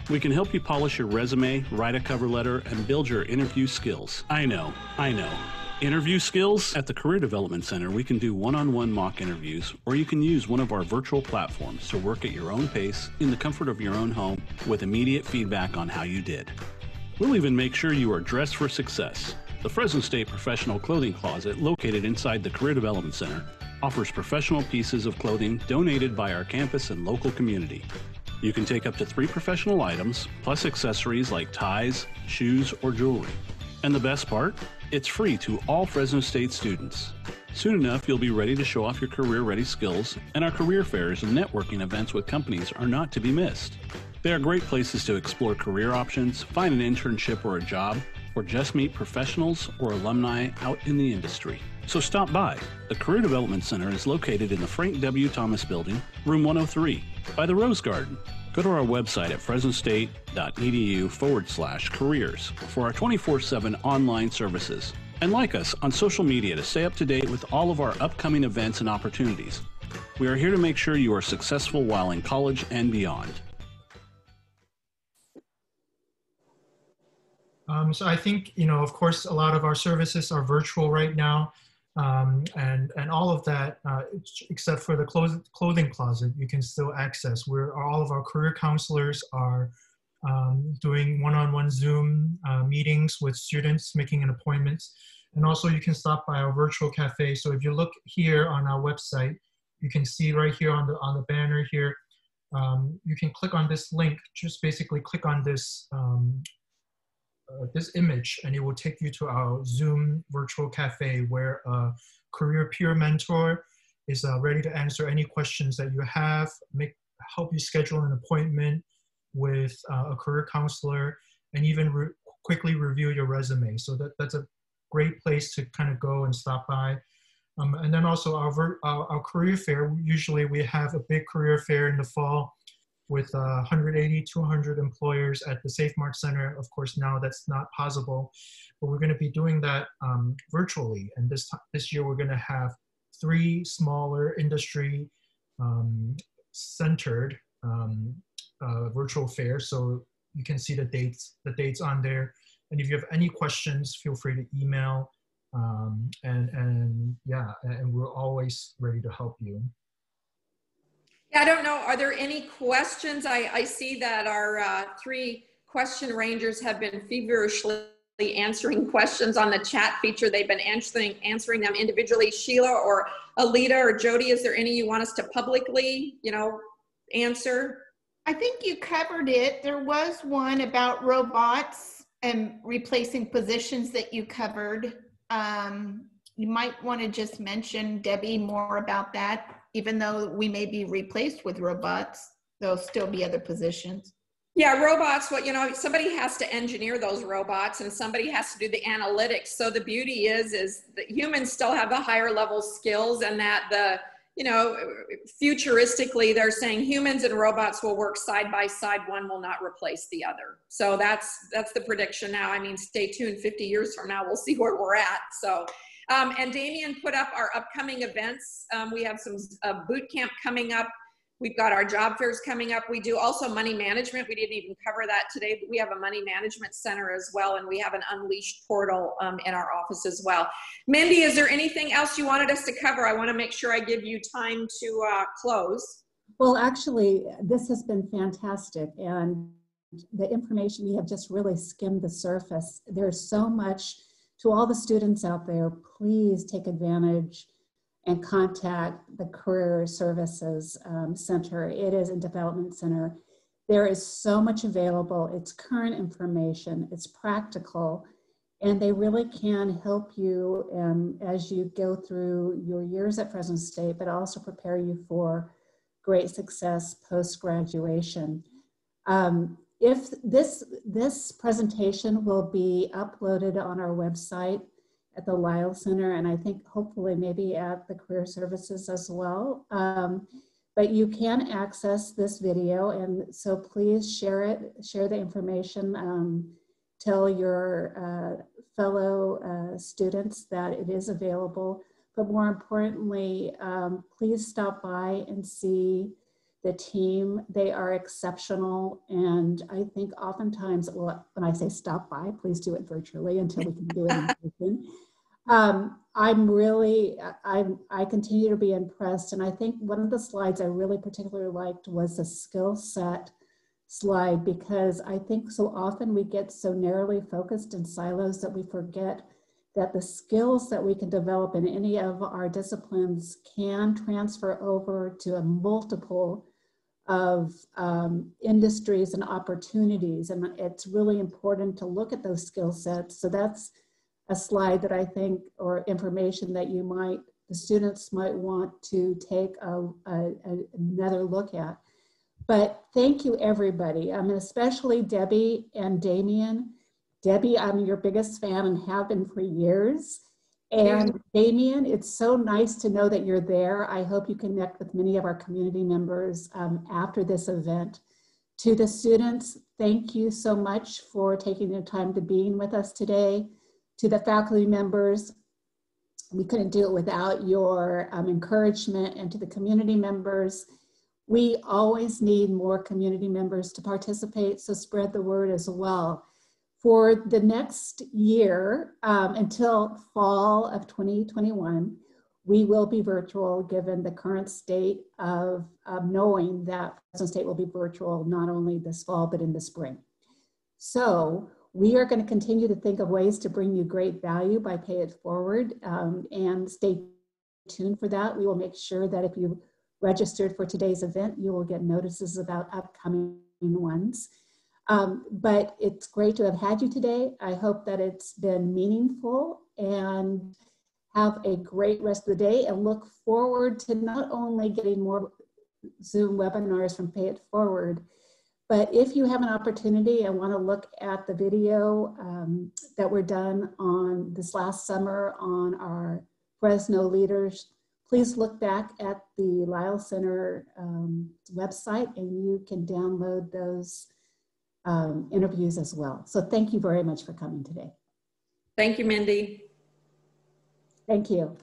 E: We can help you polish your resume, write a cover letter, and build your interview skills. I know. Interview skills? At the Career Development Center, we can do one-on-one mock interviews, or you can use one of our virtual platforms to work at your own pace in the comfort of your own home with immediate feedback on how you did. We'll even make sure you are dressed for success. The Fresno State Professional Clothing Closet, located inside the Career Development Center, offers professional pieces of clothing donated by our campus and local community. You can take up to 3 professional items, plus accessories like ties, shoes, or jewelry. And the best part? It's free to all Fresno State students. Soon enough, you'll be ready to show off your career-ready skills, and our career fairs and networking events with companies are not to be missed. They are great places to explore career options, find an internship or a job, or just meet professionals or alumni out in the industry. So stop by. The Career Development Center is located in the Frank W. Thomas Building, room 103, by the Rose Garden. Go to our website at fresnostate.edu/careers for our 24/7 online services. And like us on social media to stay up to date with all of our upcoming events and opportunities. We are here to make sure you are successful while in college and beyond.
C: So I think, of course, a lot of our services are virtual right now. And all of that, except for the clothing closet, you can still access. All of our career counselors are doing one-on-one Zoom meetings with students, making an appointment. And also you can stop by our virtual cafe. So if you look here on our website, you can see right here on the banner here, you can click on this link, just basically click on this this image, and it will take you to our Zoom virtual cafe where a career peer mentor is ready to answer any questions that you have, help you schedule an appointment with a career counselor, and even quickly review your resume. So that's a great place to kind of go and stop by. And then also our career fair, usually we have a big career fair in the fall with 180, 200 employers at the Safe Mart Center. Of course, now that's not possible, but we're going to be doing that virtually. And this year, we're going to have 3 smaller industry centered virtual fairs. So you can see the dates on there. And if you have any questions, feel free to email. And we're always ready to help you.
B: Yeah, I don't know. Are there any questions? I see that our 3 question rangers have been feverishly answering questions on the chat feature. They've been answering them individually. Sheila or Alita or Jody, is there any you want us to publicly, answer?
D: I think you covered it. There was one about robots and replacing positions that you covered. You might want to just mention, Debbie, more about that. Even though we may be replaced with robots, there'll still be other positions.
B: Yeah, robots, somebody has to engineer those robots and somebody has to do the analytics. So the beauty is that humans still have the higher level skills, and that futuristically, they're saying humans and robots will work side by side. One will not replace the other. So that's the prediction now. I mean, stay tuned. 50 years from now, we'll see where we're at. So. And Damien put up our upcoming events. We have some boot camp coming up. We've got our job fairs coming up. We do also money management. We didn't even cover that today, but we have a money management center as well. And we have an Unleashed portal in our office as well. Mindy, is there anything else you wanted us to cover? I want to make sure I give you time to close.
A: Well, actually, this has been fantastic. And the information, we have just really skimmed the surface. There's so much. To all the students out there, please take advantage and contact the Career Services Center. It is a development center. There is so much available. It's current information, it's practical, and they really can help you as you go through your years at Fresno State, but also prepare you for great success post-graduation. If this presentation will be uploaded on our website at the Lyle Center, and I think hopefully maybe at the Career Services as well. But you can access this video, and so please share it, share the information, tell your fellow students that it is available. But more importantly, please stop by and see the team. They are exceptional. And I think oftentimes, well, when I say stop by, please do it virtually until we can do it in person. I continue to be impressed. And I think one of the slides I really particularly liked was the skill set slide, because I think so often we get so narrowly focused in silos that we forget that the skills that we can develop in any of our disciplines can transfer over to a multiple of industries and opportunities. And it's really important to look at those skill sets. So that's a slide that I think, or information that the students might want to take another look at. But thank you, everybody. I mean, especially Debbie and Damien. Debbie, I'm your biggest fan and have been for years. And Damien, it's so nice to know that you're there. I hope you connect with many of our community members after this event. To the students, thank you so much for taking the time to being with us today. To the faculty members, we couldn't do it without your encouragement. And to the community members, we always need more community members to participate, so spread the word as well. For the next year, until fall of 2021, we will be virtual given the current state of knowing that Fresno State will be virtual not only this fall, but in the spring. So we are going to continue to think of ways to bring you great value by Pay It Forward, and stay tuned for that. We will make sure that if you registered for today's event, you will get notices about upcoming ones. But it's great to have had you today. I hope that it's been meaningful, and have a great rest of the day, and look forward to not only getting more Zoom webinars from Pay It Forward, but if you have an opportunity and want to look at the video that were done on this last summer on our Fresno leaders, please look back at the Lyle Center website, and you can download those interviews as well. So thank you very much for coming today.
B: Thank you, Mindy.
A: Thank you.